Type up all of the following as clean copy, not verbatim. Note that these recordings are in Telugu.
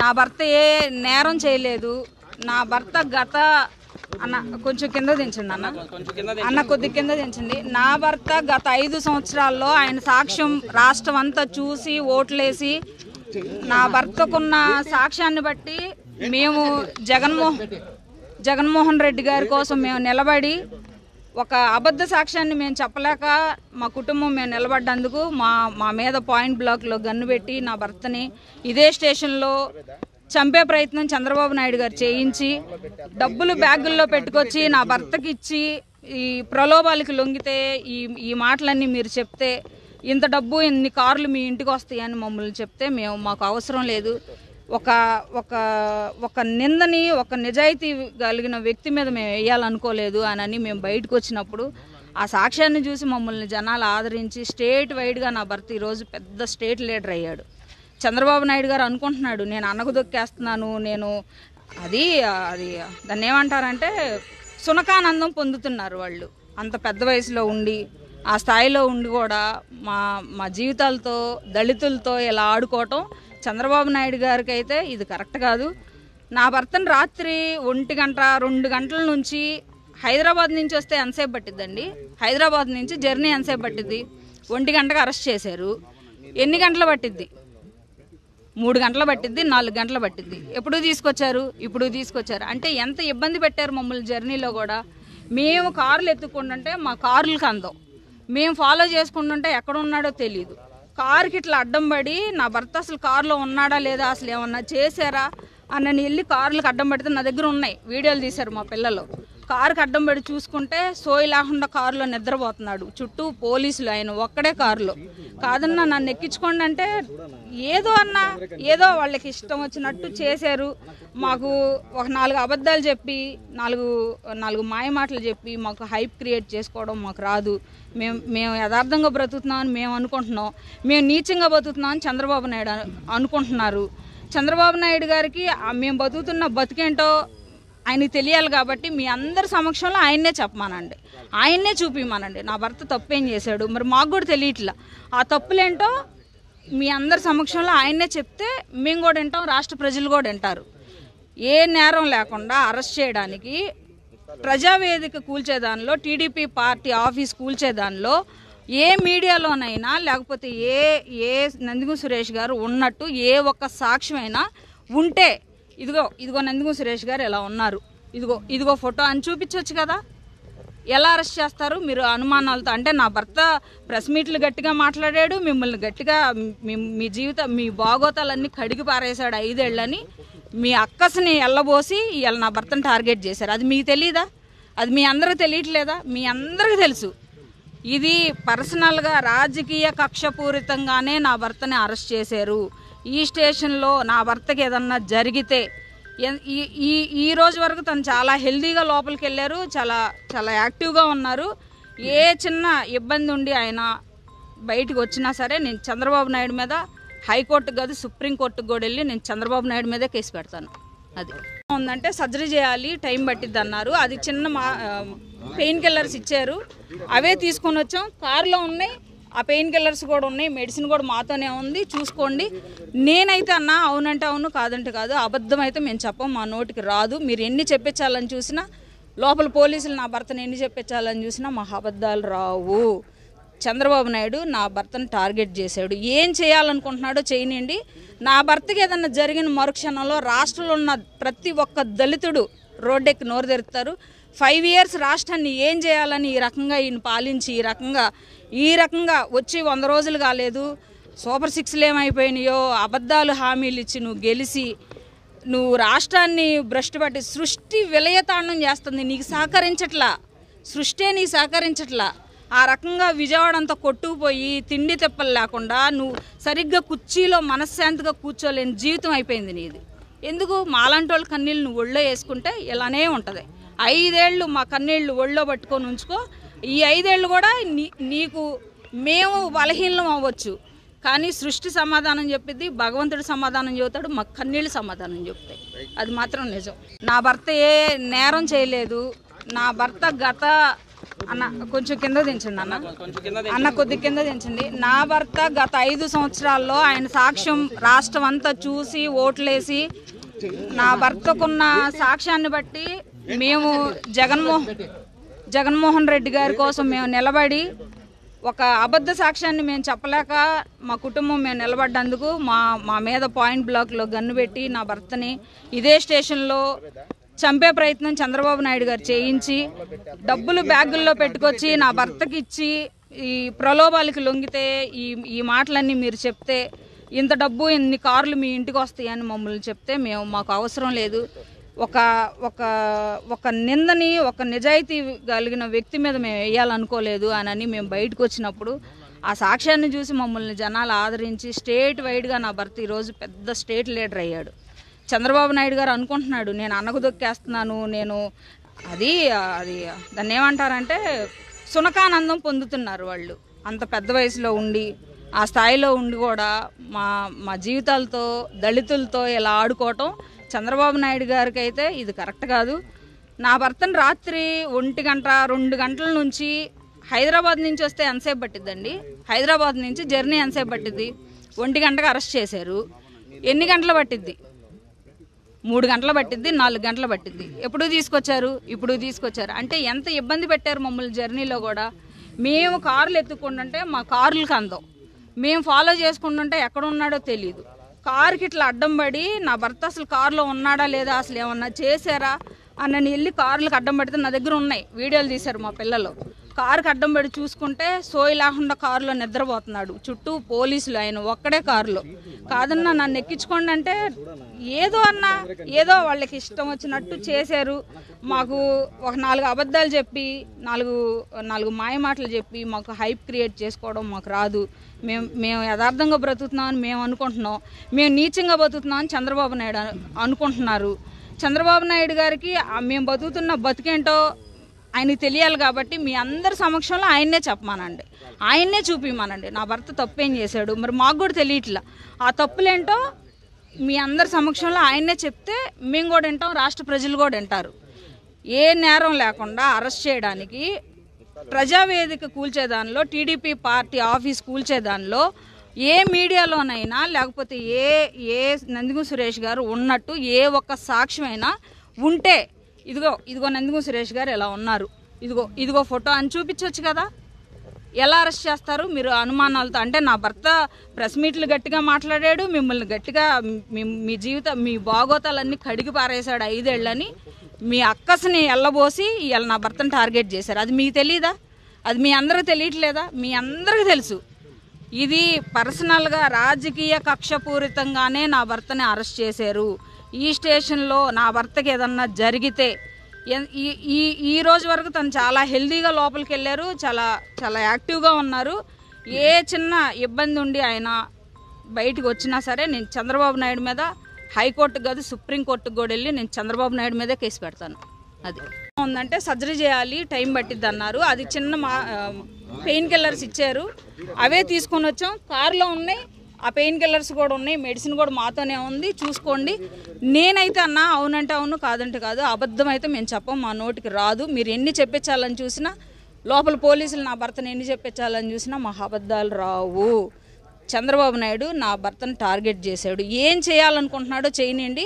నా భర్త ఏ నేరం చేయలేదు. నా భర్త గత అన్న కొంచెం కింద దించండి అన్న కొద్ది కింద దించండి. నా భర్త గత 5 సంవత్సరాల్లో ఆయన సాక్ష్యం రాష్ట్రం అంతా చూసి ఓట్లేసి నా భర్తకున్న సాక్ష్యాన్ని బట్టి మేము జగన్మోహన్ రెడ్డి గారి కోసం మేము నిలబడి ఒక అబద్ధ సాక్ష్యాన్ని మేము చెప్పలేక మా కుటుంబం మేము నిలబడ్డందుకు మా మీద పాయింట్ బ్లాక్లో గన్ను పెట్టి నా భర్తని ఇదే స్టేషన్లో చంపే ప్రయత్నం చంద్రబాబు నాయుడు గారు చేయించి డబ్బులు బ్యాగుల్లో పెట్టుకొచ్చి నా భర్తకి ఇచ్చి ఈ ప్రలోభాలకి లొంగితే ఈ మాటలన్నీ మీరు చెప్తే ఇంత డబ్బు ఇన్ని కార్లు మీ ఇంటికి వస్తాయని మమ్మల్ని చెప్తే మాకు అవసరం లేదు. ఒక నిందని ఒక నిజాయితీ కలిగిన వ్యక్తి మీద మేము వేయాలనుకోలేదు అని మేము బయటకు వచ్చినప్పుడు ఆ సాక్ష్యాన్ని చూసి మమ్మల్ని జనాలు ఆదరించి స్టేట్ వైడ్గా నా భర్త ఈరోజు పెద్ద స్టేట్ లీడర్ అయ్యాడు. చంద్రబాబు నాయుడు గారు అనుకుంటున్నాడు నేను అన్నకు దొక్కేస్తున్నాను, నేను అది దాన్ని ఏమంటారంటే సునకానందం పొందుతున్నారు వాళ్ళు. అంత పెద్ద వయసులో ఉండి ఆ స్థాయిలో ఉండి కూడా మా జీవితాలతో దళితులతో ఇలా ఆడుకోవటం చంద్రబాబు నాయుడు గారికి అయితే ఇది కరెక్ట్ కాదు. నా భర్తను రాత్రి 1 గంట 2 గంటల నుంచి హైదరాబాద్ నుంచి వస్తే ఎంతసేపు పట్టిద్దండి? హైదరాబాద్ నుంచి జర్నీ ఎంతసేపు పట్టిద్ది? 1 గంటకు అరెస్ట్ చేశారు. ఎన్ని గంటలు పట్టిద్ది? 3 గంటలు పట్టిద్ది, 4 గంటలు పట్టిద్ది. ఎప్పుడు తీసుకొచ్చారు? ఇప్పుడు తీసుకొచ్చారు. అంటే ఎంత ఇబ్బంది పెట్టారు మమ్మల్ని జర్నీలో కూడా. మేము కార్లు ఎత్తుకుంటుంటే మా కార్లకు అందం, మేము ఫాలో చేసుకుంటుంటే ఎక్కడ ఉన్నాడో తెలియదు. కారుకి ఇట్లా అడ్డం పడి నా భర్త అసలు కారులో ఉన్నాడా లేదా, అసలు ఏమన్నా చేశారా అన్నని వెళ్ళి కార్లకు అడ్డం పడితే నా దగ్గర ఉన్నాయి, వీడియోలు తీశారు మా పిల్లలు. కారుకి అడ్డం పడి చూసుకుంటే సోయి లేకుండా కారులో నిద్రపోతున్నాడు, చుట్టూ పోలీసులు, ఆయన ఒక్కడే కారులో. కాదన్నా నన్ను ఎక్కించుకోండి అంటే ఏదో వాళ్ళకి ఇష్టం వచ్చినట్టు చేశారు. మాకు ఒక 4 అబద్ధాలు చెప్పి 4 మాయ మాటలు చెప్పి మాకు హైప్ క్రియేట్ చేసుకోవడం మాకు రాదు. మేము యథార్థంగా బ్రతుకుతున్నామని మేము అనుకుంటున్నాం, మేము నీచంగా బతుకుతున్నామని చంద్రబాబు నాయుడు అనుకుంటున్నారు. చంద్రబాబు నాయుడు గారికి మేము బతుకుతున్న బతికేంటో ఆయనకి తెలియాలి కాబట్టి మీ అందరి సమక్షంలో ఆయన్నే చెప్పమానండి, ఆయన్నే చూపిమానండి నా భర్త తప్పేం చేశాడు. మరి మాకు కూడా తెలియట్లా ఆ తప్పులేంటో మీ అందరి సమక్షంలో ఆయన్నే చెప్తే మేము కూడా వింటాం, రాష్ట్ర ప్రజలు కూడా వింటారు. ఏ నేరం లేకుండా అరెస్ట్ చేయడానికి ప్రజావేదిక కూల్చేదానిలో, టీడీపీ పార్టీ ఆఫీస్ కూల్చేదానిలో ఏ మీడియాలోనైనా లేకపోతే ఏ నందిగం సురేష్ గారు ఉన్నట్టు ఏ ఒక్క సాక్ష్యమైనా ఉంటే ఇదిగో నందిగం సురేష్ గారు ఎలా ఉన్నారు, ఇదిగో ఫోటో అని చూపించవచ్చు కదా. ఎలా అరెస్ట్ చేస్తారు మీరు అనుమానాలతో? అంటే నా భర్త ప్రెస్ మీట్లు గట్టిగా మాట్లాడాడు, మిమ్మల్ని గట్టిగా మీ మీ బాగోతాలన్నీ కడిగి పారేశాడు 5 ఏళ్ళని మీ అక్కస్ని ఎల్లబోసి ఇలా నా భర్తను టార్గెట్ చేశారు. అది మీకు తెలీదా? అది మీ అందరికీ తెలియట్లేదా? మీ అందరికీ తెలుసు. ఇది పర్సనల్గా రాజకీయ కక్షపూరితంగానే నా భర్తని అరెస్ట్ చేశారు. ఈ స్టేషన్లో నా భర్తకి ఏదన్నా జరిగితే ఈ రోజు వరకు తను చాలా హెల్దీగా లోపలికి వెళ్ళారు, చాలా చాలా యాక్టివ్గా ఉన్నారు. ఏ చిన్న ఇబ్బంది ఉండి ఆయన బయటకు వచ్చినా సరే నేను చంద్రబాబు నాయుడు మీద హైకోర్టుకు కాదు సుప్రీంకోర్టుకు కూడా వెళ్ళి నేను చంద్రబాబు నాయుడు మీదే కేసు పెడతాను. అది ఉందంటే సర్జరీ చేయాలి, టైం పట్టిద్ది అన్నారు. అది చిన్న పెయిన్ కిల్లర్స్ ఇచ్చారు, అవే తీసుకొని వచ్చాం. కారులో ఉన్నాయి, ఆ పెయిన్ కిల్లర్స్ కూడా ఉన్నాయి, మెడిసిన్ కూడా మాతోనే ఉంది, చూసుకోండి. నేనైతే అన్నా అవునంటే అవును, కాదంటే కాదు. అబద్ధం అయితే మేము చెప్పం, మా నోటికి రాదు. మీరు ఎన్ని చెప్పించాలని చూసినా, లోపల పోలీసులు నా భర్తను ఎన్ని చెప్పించాలని చూసినా మా అబద్ధాలు రావు. చంద్రబాబు నాయుడు నా భర్తను టార్గెట్ చేశాడు. ఏం చేయాలనుకుంటున్నాడో చేయనండి. నా భర్తకి ఏదన్నా జరిగిన మరుక్షణంలో రాష్ట్రంలో ఉన్న ప్రతి ఒక్క దళితుడు రోడ్డెక్కి నోరు తెరుస్తారు. 5 years రాష్ట్రాన్ని ఏం చేయాలని ఈ రకంగా ఈయన పాలించి ఈ రకంగా వచ్చి 100 రోజులు కాలేదు. సూపర్ 6లు ఏమైపోయినాయో, అబద్ధాలు హామీలు ఇచ్చి నువ్వు గెలిచి నువ్వు రాష్ట్రాన్ని భ్రష్టు పట్టి సృష్టి విలయతాండం చేస్తుంది. నీకు సహకరించట్లా, సృష్టి నీకు సహకరించట్లా. ఆ రకంగా విజయవాడ అంతా కొట్టుకుపోయి తిండి తిప్పలు లేకుండా నువ్వు సరిగ్గా కుర్చీలో మనశ్శాంతిగా కూర్చోలేని జీవితం అయిపోయింది నీది. ఎందుకు మాలాంటి వాళ్ళ కన్నీళ్ళు నువ్వు ఒళ్ళో వేసుకుంటే ఇలానే ఉంటుంది. 5 ఏళ్ళు మా కన్నీళ్ళు ఒళ్ళో పట్టుకొని ఉంచుకో. ఈ 5 ఏళ్ళు కూడా నీకు మేము బలహీనం అవ్వచ్చు, కానీ సృష్టి సమాధానం చెప్పిద్ది, భగవంతుడు సమాధానం చెబుతాడు, మా కన్నీళ్ళు సమాధానం చెప్తాయి. అది మాత్రం నిజం. నా భర్త ఏ నేరం చేయలేదు. నా భర్త గత అన్న కొంచెం కింద దించండి అన్న కొద్ది కింద దించండి. నా భర్త గత 5 సంవత్సరాల్లో ఆయన సాక్ష్యం రాష్ట్రం అంతా చూసి ఓట్లేసి నా భర్తకున్న సాక్ష్యాన్ని బట్టి మేము జగన్మోహన్ రెడ్డి గారి కోసం మేము నిలబడి ఒక అబద్ధ సాక్ష్యాన్ని మేము చెప్పలేక మా కుటుంబం మేము నిలబడ్డందుకు మా మీద పాయింట్ బ్లాక్లో గన్ను పెట్టి నా భర్తని ఇదే స్టేషన్లో చంపే ప్రయత్నం చంద్రబాబు నాయుడు గారు చేయించి డబ్బులు బ్యాగుల్లో పెట్టుకొచ్చి నా భర్తకి ఇచ్చి ఈ ప్రలోభాలకి లొంగితే ఈ మాటలన్నీ మీరు చెప్తే ఇంత డబ్బు ఇన్ని కార్లు మీ ఇంటికి వస్తాయని మమ్మల్ని చెప్తే మాకు అవసరం లేదు. ఒక నిందని ఒక నిజాయితీ కలిగిన వ్యక్తి మీద మేము వేయాలనుకోలేదు అని మేము బయటకు వచ్చినప్పుడు ఆ సాక్ష్యాన్ని చూసి మమ్మల్ని జనాలు ఆదరించి స్టేట్ వైడ్గా నా భర్త ఈరోజు పెద్ద స్టేట్ లీడర్ అయ్యాడు. చంద్రబాబు నాయుడు గారు అనుకుంటున్నాడు నేను అన్నకు దొక్కేస్తున్నాను, నేను అది దాన్ని ఏమంటారంటే సునకానందం పొందుతున్నారు వాళ్ళు. అంత పెద్ద వయసులో ఉండి ఆ స్థాయిలో ఉండి కూడా మా జీవితాలతో దళితులతో ఇలా ఆడుకోవటం చంద్రబాబు నాయుడు గారికి అయితే ఇది కరెక్ట్ కాదు. నా భర్తను రాత్రి 1 గంట 2 గంటల నుంచి హైదరాబాద్ నుంచి వస్తే ఎంతసేపు పట్టిద్దండి? హైదరాబాద్ నుంచి జర్నీ ఎంతసేపు పట్టిద్ది? 1 గంటకు అరెస్ట్ చేశారు. ఎన్ని గంటలు పట్టిద్ది? 3 గంటలు పట్టిద్ది, 4 గంటలు పట్టిద్ది. ఎప్పుడు తీసుకొచ్చారు? ఇప్పుడు తీసుకొచ్చారు. అంటే ఎంత ఇబ్బంది పెట్టారు మమ్మల్ని జర్నీలో కూడా. మేము కార్లు ఎత్తుకుంటుంటే మా కార్లకు అందం, మేము ఫాలో చేసుకుంటుంటే ఎక్కడ ఉన్నాడో తెలియదు. కారుకి ఇట్లా అడ్డం పడి నా భర్త అసలు కారులో ఉన్నాడా లేదా, అసలు ఏమన్నా చేశారా అని వెళ్ళి కార్లకు అడ్డం పడితే నా దగ్గర ఉన్నాయి వీడియోలు తీశారు మా పిల్లలు. కారుకి అడ్డం పడి చూసుకుంటే సోయి లేకుండా కారులో నిద్రపోతున్నాడు, చుట్టూ పోలీసులు, ఆయన ఒక్కడే కారులో. కాదన్నా నన్ను ఎక్కించుకోండి అంటే ఏదో వాళ్ళకి ఇష్టం వచ్చినట్టు చేశారు. మాకు ఒక 4 అబద్ధాలు చెప్పి 4 మాయ మాటలు చెప్పి మాకు హైప్ క్రియేట్ చేసుకోవడం మాకు రాదు. మేము యథార్థంగా బ్రతుకుతున్నామని మేము అనుకుంటున్నాం, మేము నీచంగా బతుకుతున్నామని చంద్రబాబు నాయుడు అనుకుంటున్నారు. చంద్రబాబు నాయుడు గారికి మేము బతుకుతున్న బతికేంటో ఆయనకి తెలియాలి కాబట్టి మీ అందరి సమక్షంలో ఆయన్నే చెప్పమానండి, ఆయన్నే చూపిమానండి నా భర్త తప్పేం చేశాడు. మరి మాకు కూడా తెలియట్లా ఆ తప్పులేంటో మీ అందరి సమక్షంలో ఆయన్నే చెప్తే మేము కూడా వింటాం, రాష్ట్ర ప్రజలు కూడా వింటారు. ఏ నేరం లేకుండా అరెస్ట్ చేయడానికి ప్రజావేదిక కూల్చేదానిలో, టీడీపీ పార్టీ ఆఫీస్ కూల్చేదానిలో ఏ మీడియాలోనైనా లేకపోతే ఏ నందిగు సురేష్ గారు ఉన్నట్టు ఏ ఒక్క సాక్ష్యమైనా ఉంటే ఇదిగో నందిగు సురేష్ గారు ఎలా ఉన్నారు, ఇదిగో ఫోటో అని చూపించవచ్చు కదా. ఎలా అరెస్ట్ చేస్తారు మీరు అనుమానాలతో? అంటే నా భర్త ప్రెస్ మీట్లు గట్టిగా మాట్లాడాడు, మిమ్మల్ని గట్టిగా మీ బాగోతాలన్నీ కడిగి పారేశాడు 5 ఏళ్ళని మీ అక్కస్ని ఎల్లబోసి ఇలా నా భర్తను టార్గెట్ చేశారు. అది మీకు తెలియదా? అది మీ అందరికి తెలియట్లేదా? మీ అందరికీ తెలుసు. ఇది పర్సనల్గా రాజకీయ కక్షపూరితంగానే నా భర్తని అరెస్ట్ చేశారు. ఈ స్టేషన్లో నా భర్తకి ఏదన్నా జరిగితే ఈ రోజు వరకు తను చాలా హెల్దీగా లోపలికి వెళ్ళారు, చాలా యాక్టివ్గా ఉన్నారు. ఏ చిన్న ఇబ్బంది ఉండి ఆయన బయటికి వచ్చినా సరే నేను చంద్రబాబు నాయుడు మీద హైకోర్టుకు కాదు సుప్రీంకోర్టుకు కూడా వెళ్ళి నేను చంద్రబాబు నాయుడు మీదే కేసు పెడతాను. అది ఉందంటే సర్జరీ చేయాలి, టైం పట్టిద్ది అన్నారు. అది చిన్న పెయిన్ కిల్లర్స్ ఇచ్చారు, అవే తీసుకొని వచ్చాం. కారులో ఉన్నాయి, ఆ పెయిన్ కిల్లర్స్ కూడా ఉన్నాయి, మెడిసిన్ కూడా మాతోనే ఉంది, చూసుకోండి. నేనైతే అవునంటే అవును, కాదంటే కాదు, అబద్ధం అయితే మేము చెప్పం, మా నోటికి రాదు. మీరు ఎన్ని చెప్పించాలని చూసినా, లోపల పోలీసులు నా భర్తను ఎన్ని చెప్పించాలని చూసినా మా అబద్ధాలు రావు. చంద్రబాబు నాయుడు నా భర్తను టార్గెట్ చేశాడు, ఏం చేయాలనుకుంటున్నాడో చేయనండి.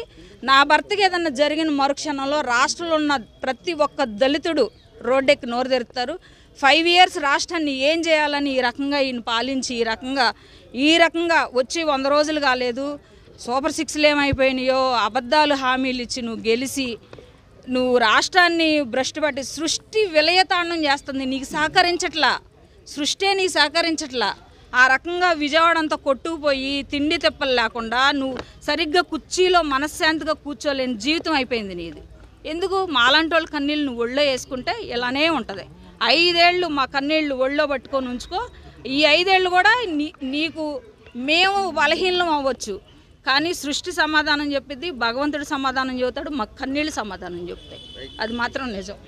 నా భర్తకి ఏదన్నా జరిగిన మరుక్షణంలో రాష్ట్రంలో ఉన్న ప్రతి ఒక్క దళితుడు రోడ్డెక్కి నోరు తెరుతారు. 5 years రాష్ట్రాన్ని ఏం చేయాలని ఈ రకంగా ఈయన పాలించి ఈ రకంగా వచ్చి 100 రోజులు కాలేదు, సూపర్ 6లు ఏమైపోయినాయో, అబద్ధాలు హామీలు ఇచ్చి నువ్వు గెలిచి నువ్వు రాష్ట్రాన్ని భ్రష్టు పట్టి సృష్టి విలయతాండం చేస్తుంది, నీకు సహకరించట్లా, సృష్టే నీకు సహకరించట్లా. ఆ రకంగా విజయవాడ అంతా కొట్టుకుపోయి తిండి తిప్పలు లేకుండా నువ్వు సరిగ్గా కుర్చీలో మనశ్శాంతిగా కూర్చోలేని జీవితం అయిపోయింది నీది. ఎందుకు మాలాంటి వాళ్ళ కన్నీళ్ళు నువ్వు ఒళ్ళో వేసుకుంటే ఇలానే ఉంటుంది. 5 ఏళ్ళు మా కన్నీళ్ళు ఒళ్ళో పట్టుకొని ఉంచుకో. ఈ 5 ఏళ్ళు కూడా నీకు మేము బలహీనం అవ్వచ్చు, కానీ సృష్టి సమాధానం చెప్పిద్ది, భగవంతుడు సమాధానం చెబుతాడు, మా కన్నీళ్ళు సమాధానం చెప్తాయి. అది మాత్రం నిజం.